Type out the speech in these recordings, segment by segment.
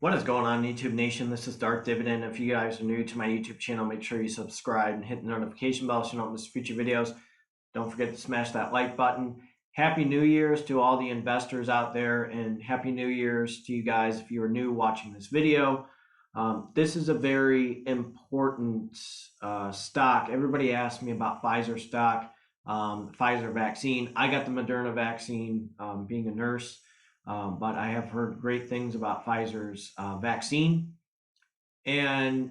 What is going on, YouTube Nation? This is Darth Dividend. If you guys are new to my YouTube channel, make sure you subscribe and hit the notification bell so you don't miss future videos. Don't forget to smash that like button. Happy New Year's to all the investors out there, and Happy New Year's to you guys if you are new watching this video. This is a very important stock. Everybody asked me about Pfizer stock, Pfizer vaccine. I got the Moderna vaccine being a nurse. But I have heard great things about Pfizer's vaccine. And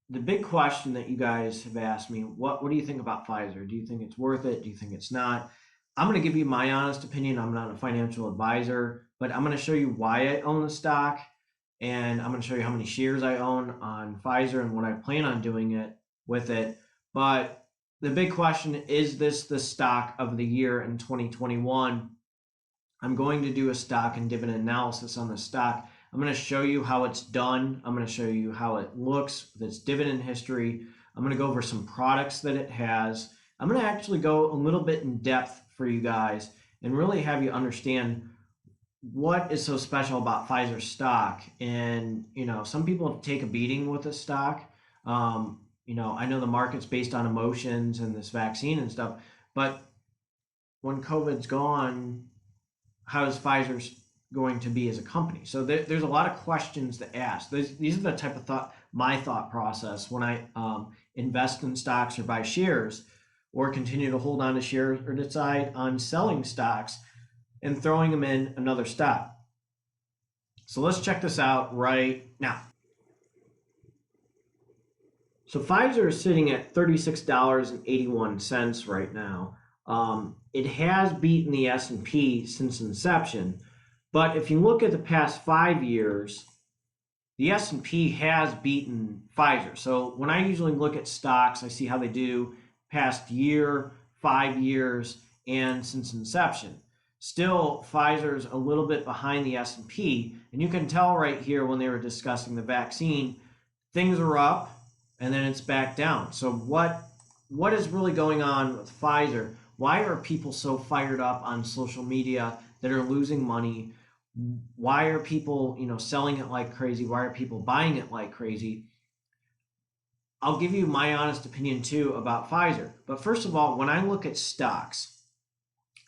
the big question that you guys have asked me, what do you think about Pfizer? Do you think it's worth it? Do you think it's not? I'm going to give you my honest opinion. I'm not a financial advisor, but I'm going to show you why I own the stock. And I'm going to show you how many shares I own on Pfizer and what I plan on doing it with it. But the big question, is this the stock of the year in 2021? I'm going to do a stock and dividend analysis on the stock. I'm going to show you how it's done. I'm going to show you how it looks with its dividend history. I'm going to go over some products that it has. I'm going to actually go a little bit in depth for you guys and really have you understand what is so special about Pfizer stock. And, some people take a beating with this stock. I know the market's based on emotions and this vaccine and stuff, but when COVID's gone, how is Pfizer going to be as a company? So there's a lot of questions to ask. These are the type of my thought process when I invest in stocks or buy shares or continue to hold on to shares or decide on selling stocks and throwing them in another stock. So let's check this out right now. So Pfizer is sitting at $36.81 right now. It has beaten the S&P since inception, but if you look at the past 5 years, the S&P has beaten Pfizer. So when I usually look at stocks, I see how they do past year, 5 years, and since inception. Still, Pfizer's a little bit behind the S&P, and you can tell right here when they were discussing the vaccine, things are up and then it's back down. So what is really going on with Pfizer? Why are people so fired up on social media that are losing money? Why are people, selling it like crazy? Why are people buying it like crazy? I'll give you my honest opinion too about Pfizer. But first of all, when I look at stocks,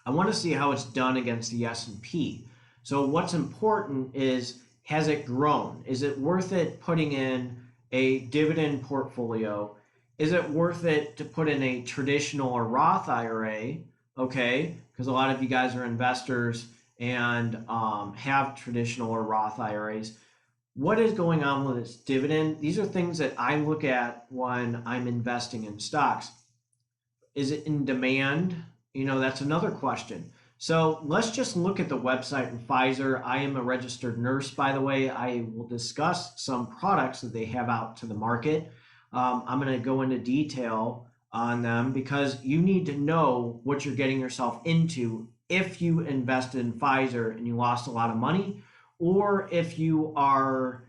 I want to see how it's done against the S&P. So what's important is, has it grown? Is it worth it putting in a dividend portfolio? Is it worth it to put in a traditional or Roth IRA? Okay, because a lot of you guys are investors and have traditional or Roth IRAs. What is going on with its dividend? These are things that I look at when I'm investing in stocks. Is it in demand? That's another question. So let's just look at the website in Pfizer. I am a registered nurse, by the way. I will discuss some products that they have out to the market. I'm going to go into detail on them because you need to know what you're getting yourself into if you invested in Pfizer and you lost a lot of money, or if you are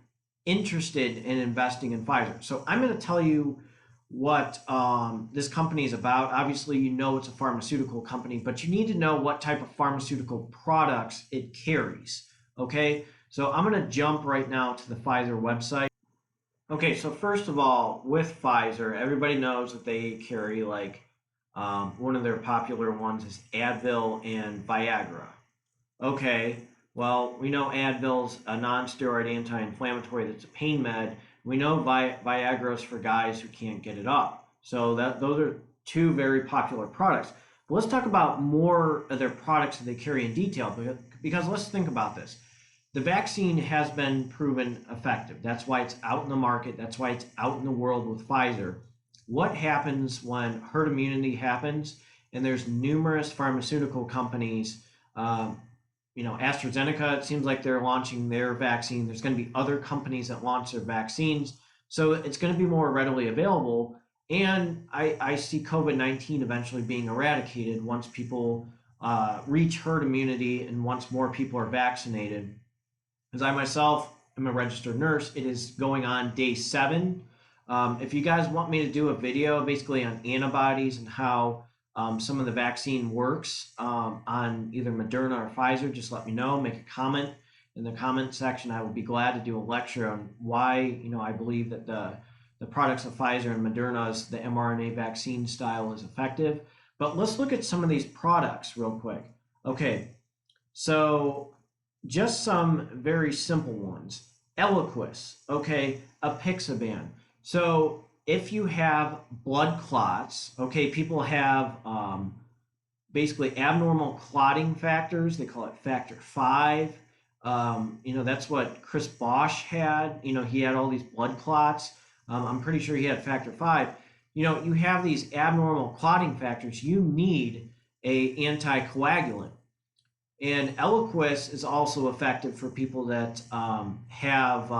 interested in investing in Pfizer. So I'm going to tell you what this company is about. Obviously, it's a pharmaceutical company, but you need to know what type of pharmaceutical products it carries. Okay, so I'm going to jump right now to the Pfizer website. Okay, so first of all, with Pfizer, everybody knows that they carry one of their popular ones is Advil and Viagra. Okay, well, we know Advil's a non-steroid anti-inflammatory that's a pain med. We know Viagra's for guys who can't get it up. So those are two very popular products. But let's talk about more of their products that they carry in detail, because let's think about this. The vaccine has been proven effective. That's why it's out in the market. That's why it's out in the world with Pfizer. What happens when herd immunity happens and there's numerous pharmaceutical companies, AstraZeneca, it seems like they're launching their vaccine. There's going to be other companies that launch their vaccines. So it's going to be more readily available. And I see COVID-19 eventually being eradicated once people reach herd immunity and once more people are vaccinated. As I myself am a registered nurse, it is going on day 7. If you guys want me to do a video basically on antibodies and how some of the vaccine works on either Moderna or Pfizer, just let me know, make a comment. in the comment section. I will be glad to do a lecture on why, I believe that the products of Pfizer and Moderna's, the mRNA vaccine style, is effective. But let's look at some of these products real quick. Okay, so just some very simple ones. Eliquis, okay, apixaban. So if you have blood clots, okay, people have basically abnormal clotting factors. They call it factor 5. That's what Chris Bosch had. He had all these blood clots. I'm pretty sure he had factor 5. You have these abnormal clotting factors. You need a anticoagulant. And Eliquis is also effective for people that have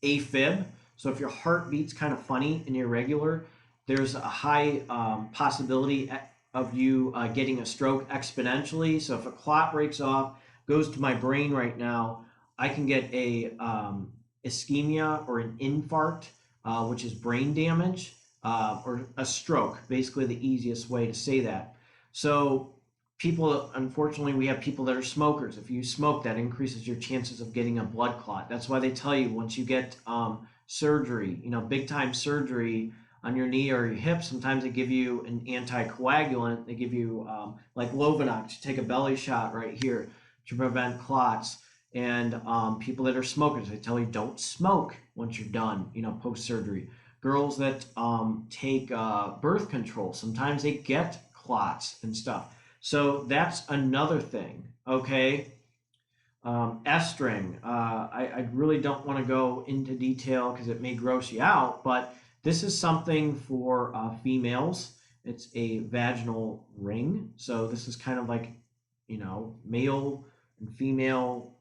AFib. So if your heart beats kind of funny and irregular, there's a high possibility of you getting a stroke exponentially. So if a clot breaks off, goes to my brain right now, I can get a ischemia or an infarct, which is brain damage, or a stroke, basically the easiest way to say that. So people, unfortunately, we have people that are smokers. If you smoke, that increases your chances of getting a blood clot. That's why they tell you once you get surgery, big time surgery on your knee or your hip, sometimes they give you an anticoagulant. They give you like Lovenox. You take a belly shot right here to prevent clots. And people that are smokers, they tell you don't smoke once you're done, post surgery. Girls that take birth control, sometimes they get clots and stuff. So that's another thing, okay? Estring, I really don't want to go into detail because it may gross you out, but this is something for females. It's a vaginal ring. So this is kind of like, male and female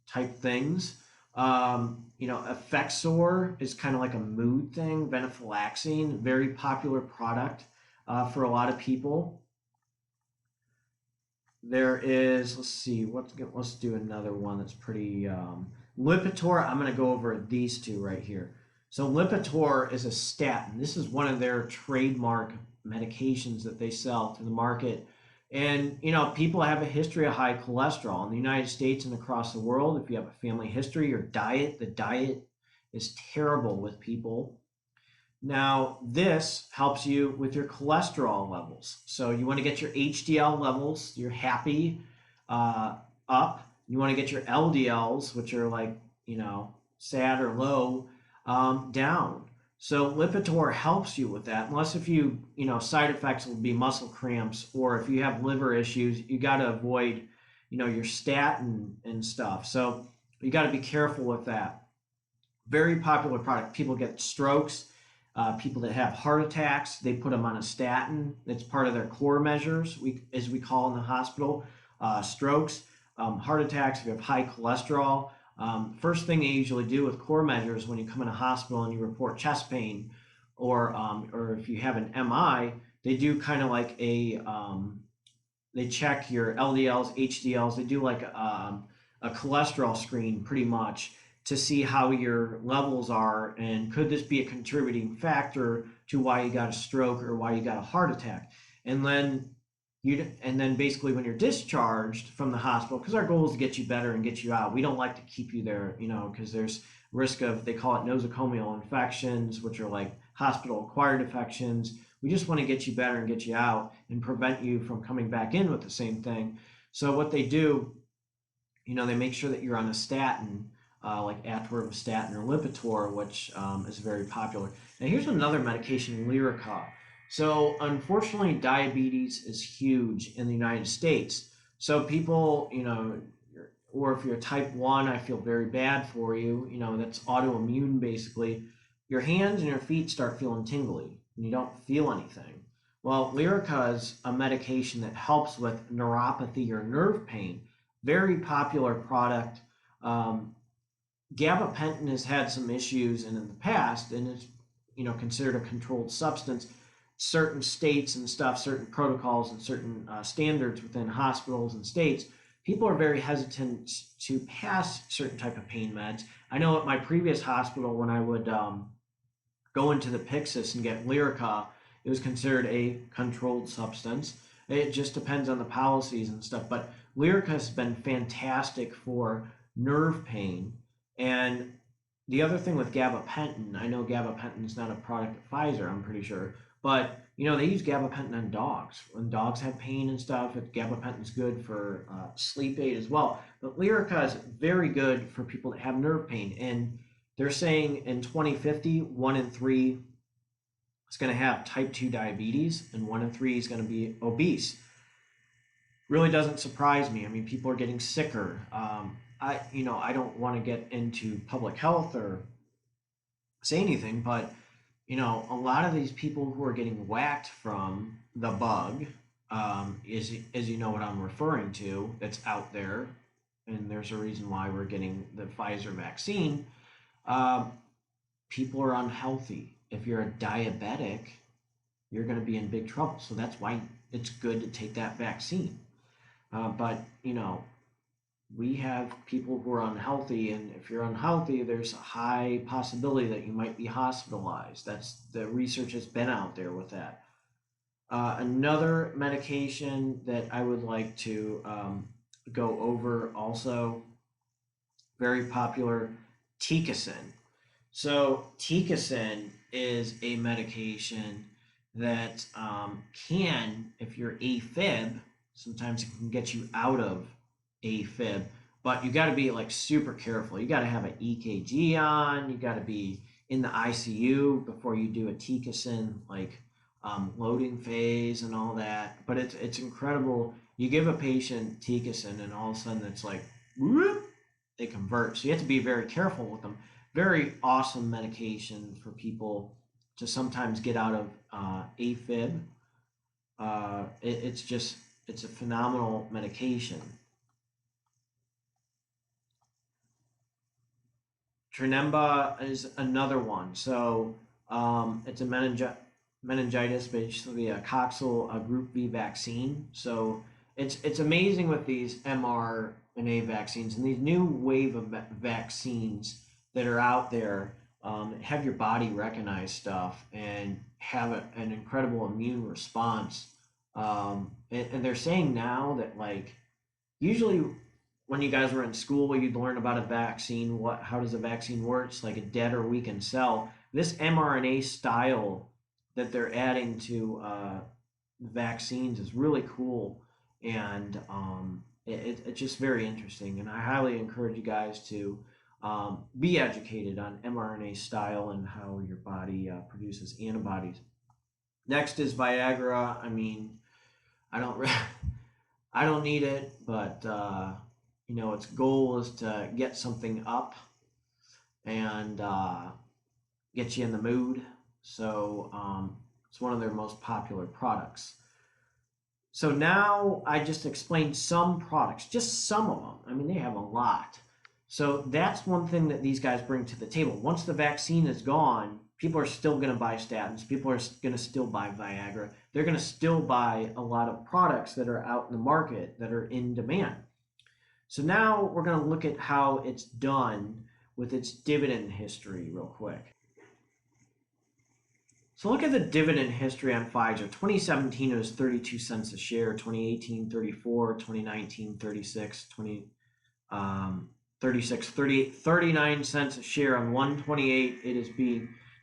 type things. Effexor is kind of like a mood thing. Venlafaxine, very popular product for a lot of people. There is, let's see, let's do another one that's pretty, Lipitor. I'm going to go over these two right here. So Lipitor is a statin. This is one of their trademark medications that they sell to the market. And, people have a history of high cholesterol in the United States and across the world. If you have a family history, your diet, the diet is terrible with people. Now, this helps you with your cholesterol levels. So you want to get your HDL levels, you're happy, up. You want to get your LDLs, which are like, sad or low, down. So Lipitor helps you with that, unless if you, side effects will be muscle cramps, or if you have liver issues, you got to avoid, your statin and stuff. So you got to be careful with that. Very popular product. People get strokes. People that have heart attacks, they put them on a statin. It's part of their core measures, as we call in the hospital. Strokes, heart attacks, if you have high cholesterol. First thing they usually do with core measures when you come in a hospital and you report chest pain, or if you have an MI, they do kind of like they check your LDLs, HDLs. They do like a cholesterol screen pretty much, to see how your levels are, and could this be a contributing factor to why you got a stroke or why you got a heart attack. And then basically when you're discharged from the hospital, because our goal is to get you better and get you out, we don't like to keep you there, because there's risk of, they call it nosocomial infections, which are like hospital acquired infections. We just want to get you better and get you out and prevent you from coming back in with the same thing. So what they do, they make sure that you're on a statin, like atorvastatin or Lipitor, which is very popular. Now here's another medication, Lyrica. So unfortunately, diabetes is huge in the United States. So people, or if you're type 1, I feel very bad for you. That's autoimmune basically. Your hands and your feet start feeling tingly and you don't feel anything. Well, Lyrica is a medication that helps with neuropathy or nerve pain. Very popular product. Gabapentin has had some issues in the past, and is considered a controlled substance. Certain states and stuff, certain protocols and certain standards within hospitals and states, people are very hesitant to pass certain type of pain meds. I know at my previous hospital, when I would go into the Pyxis and get Lyrica, it was considered a controlled substance. It just depends on the policies and stuff. But Lyrica has been fantastic for nerve pain. And the other thing with gabapentin, I know gabapentin is not a product of Pfizer, I'm pretty sure, but they use gabapentin on dogs. When dogs have pain and stuff, gabapentin is good for sleep aid as well. But Lyrica is very good for people that have nerve pain. And they're saying in 2050, 1 in 3 is going to have type 2 diabetes, and 1 in 3 is going to be obese. Really doesn't surprise me. I mean, people are getting sicker. I don't want to get into public health or say anything, but a lot of these people who are getting whacked from the bug, is what I'm referring to, that's out there, and there's a reason why we're getting the Pfizer vaccine. People are unhealthy. If you're a diabetic, you're going to be in big trouble. So that's why it's good to take that vaccine. But we have people who are unhealthy, and if you're unhealthy, there's a high possibility that you might be hospitalized. That's the research has been out there with that. Another medication that I would like to go over also, very popular, Ticasin. So Ticasin is a medication that can, if you're AFib, sometimes it can get you out of AFib, but you got to be like super careful. You got to have an EKG on. You got to be in the ICU before you do a Ticasin loading phase and all that. But it's incredible. You give a patient Ticasin and all of a sudden it's like whoop, they convert. So you have to be very careful with them. Very awesome medication for people to sometimes get out of AFib. It's a phenomenal medication. Trenemba is another one. So it's a meningitis, basically a coxal group V vaccine. So it's amazing with these mRNA vaccines and these new wave of vaccines that are out there, have your body recognize stuff and have an incredible immune response. And they're saying now that usually when you guys were in school, you'd learn about a vaccine. How does a vaccine work? It's like a dead or weakened cell. This mRNA style that they're adding to vaccines is really cool, and it's just very interesting. And I highly encourage you guys to be educated on mRNA style and how your body produces antibodies. Next is Viagra. I mean, I don't need it, but its goal is to get something up and get you in the mood. So it's one of their most popular products. So now I just explained some products, just some of them. I mean, they have a lot. So that's one thing that these guys bring to the table. Once the vaccine is gone, people are still going to buy statins. People are going to still buy Viagra. They're going to still buy a lot of products that are out in the market that are in demand. So now we're going to look at how it's done with its dividend history real quick. So look at the dividend history on Pfizer. 2017 it was 32 cents a share, 2018 34, 2019 36, 36, 38, 39 cents a share. On 128 it is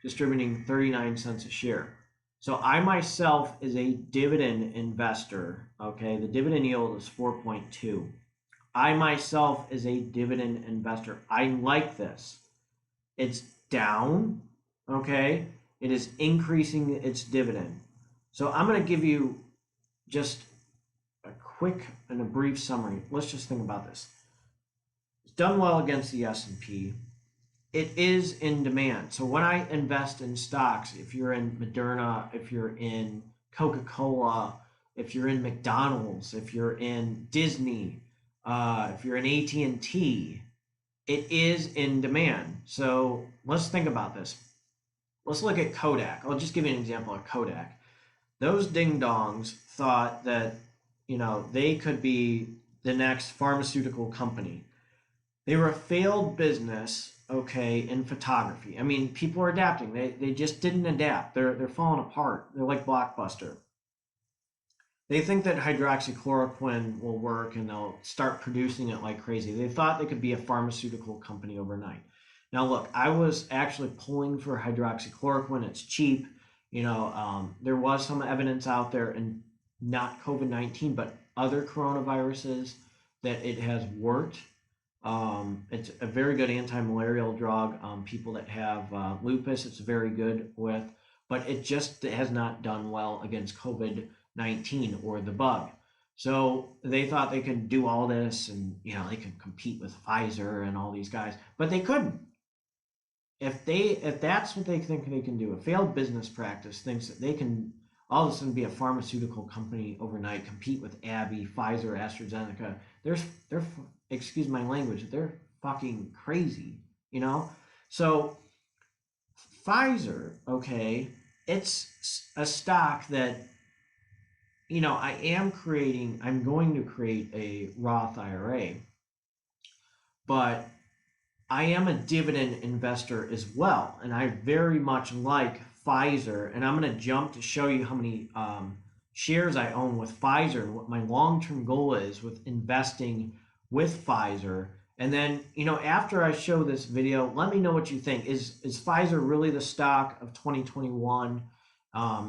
distributing 39 cents a share. So I myself is a dividend investor, okay? The dividend yield is 4.2. I myself is a dividend investor. I like this. It's down, okay? It is increasing its dividend. So I'm going to give you just a quick and a brief summary. Let's just think about this. It's done well against the S&P. It is in demand. So when I invest in stocks, if you're in Moderna, if you're in Coca-Cola, if you're in McDonald's, if you're in Disney, if you're in AT&T, it is in demand. So let's think about this. Let's look at Kodak. I'll just give you an example of Kodak. Those ding-dongs thought that, they could be the next pharmaceutical company. They were a failed business, okay, in photography. I mean, people are adapting. They just didn't adapt. They're falling apart. They're like Blockbuster. They think that hydroxychloroquine will work and they'll start producing it like crazy. They thought they could be a pharmaceutical company overnight. Now, look, I was actually pulling for hydroxychloroquine. It's cheap. There was some evidence out there, and not COVID-19, but other coronaviruses, that it has worked. It's a very good anti-malarial drug. People that have lupus, it's very good with, but it just has not done well against COVID-19 or the bug. So they thought they could do all this, and they could compete with Pfizer and all these guys, but they couldn't. If that's what they think they can do, a failed business practice thinks that they can all of a sudden be a pharmaceutical company overnight, compete with Abbott, Pfizer, AstraZeneca. They're excuse my language, they're fucking crazy, So Pfizer, okay, it's a stock that I'm going to create a Roth IRA, but I am a dividend investor as well, and I very much like Pfizer, and I'm going to jump to show you how many shares I own with Pfizer and what my long-term goal is with investing with Pfizer. And then, after I show this video, let me know what you think. Is Pfizer really the stock of 2021?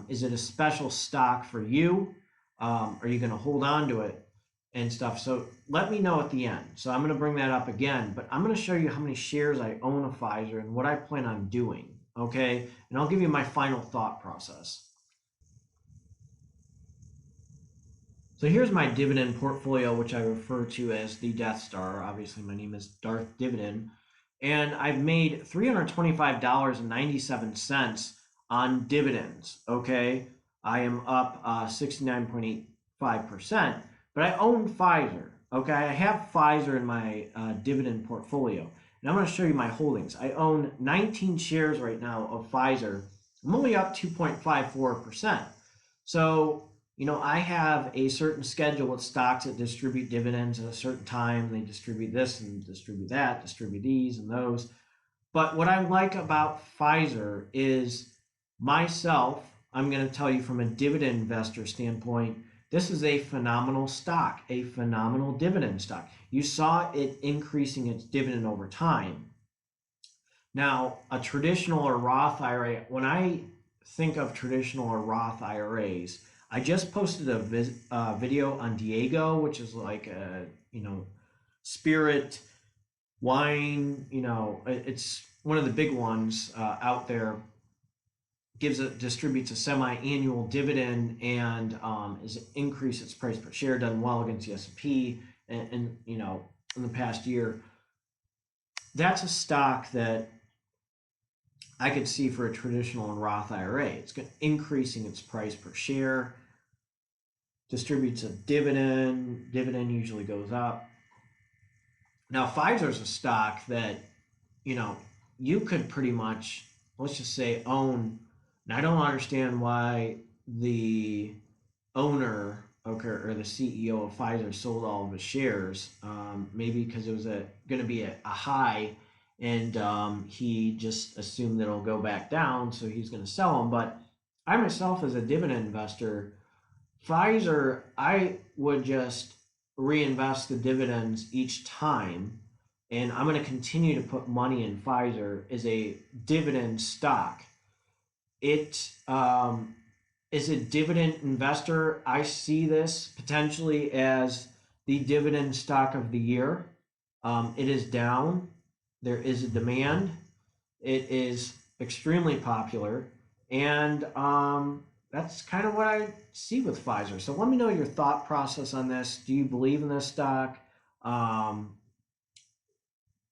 Is it a special stock for you? Are you going to hold on to it and stuff? So let me know at the end. So I'm going to bring that up again, but I'm going to show you how many shares I own of Pfizer and what I plan on doing. Okay, and I'll give you my final thought process. So here's my dividend portfolio, which I refer to as the Death Star. Obviously, my name is Darth Dividend, and I've made $325.97 on dividends. Okay, I am up 69.85%, but I own Pfizer. Okay, I have Pfizer in my dividend portfolio. And I'm going to show you my holdings. I own 19 shares right now of Pfizer. I'm only up 2.54%. So, I have a certain schedule with stocks that distribute dividends at a certain time. They distribute this and distribute that, distribute these and those. But what I like about Pfizer is myself, I'm going to tell you from a dividend investor standpoint, this is a phenomenal stock, a phenomenal dividend stock. You saw it increasing its dividend over time. Now, a traditional or Roth IRA, when I think of traditional or Roth IRAs, I just posted a video on Diego, which is like a, spirit wine, it's one of the big ones out there. Distributes a semi-annual dividend and is increased its price per share, done well against the S&P and in the past year. That's a stock that I could see for a traditional and Roth IRA. It's increasing its price per share, distributes a dividend usually goes up. Now Pfizer's a stock that you could pretty much, let's just say, own. And I don't understand why the owner or the CEO of Pfizer sold all of his shares. Maybe because it was going to be a high, and he just assumed that it'll go back down, so he's going to sell them. But I myself, as a dividend investor, Pfizer, I would just reinvest the dividends each time, and I'm going to continue to put money in Pfizer as a dividend stock. It is a dividend investor. I see this potentially as the dividend stock of the year. It is down. There is a demand. It is extremely popular. And that's kind of what I see with Pfizer. So let me know your thought process on this. Do you believe in this stock?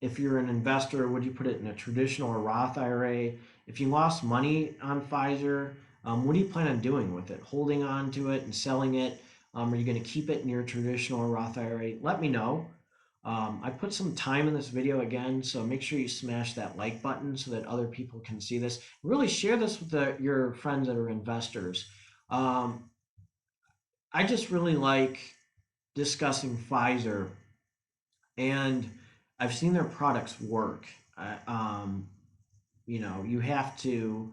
If you're an investor, would you put it in a traditional or Roth IRA? If you lost money on Pfizer, what do you plan on doing with it? Holding on to it and selling it? Are you going to keep it in your traditional or Roth IRA? Let me know. I put some time in this video again, so make sure you smash that like button so that other people can see this. Really share this with your friends that are investors. I just really like discussing Pfizer, and I've seen their products work. You have to,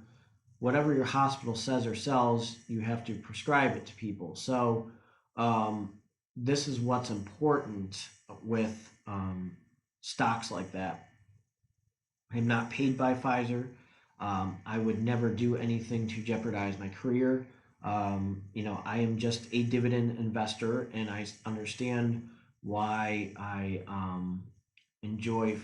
whatever your hospital says or sells, you have to prescribe it to people. So This is what's important with stocks like that. I'm not paid by Pfizer. I would never do anything to jeopardize my career. I am just a dividend investor, and I understand why I enjoy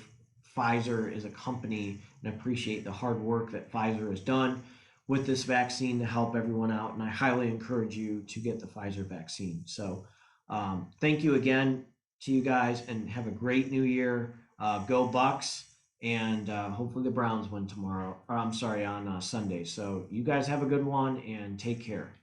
Pfizer as a company and appreciate the hard work that Pfizer has done with this vaccine to help everyone out. And I highly encourage you to get the Pfizer vaccine. So, thank you again to you guys, and have a great new year. Go Bucks! And hopefully the Browns win tomorrow. Or I'm sorry, on Sunday. So you guys have a good one and take care.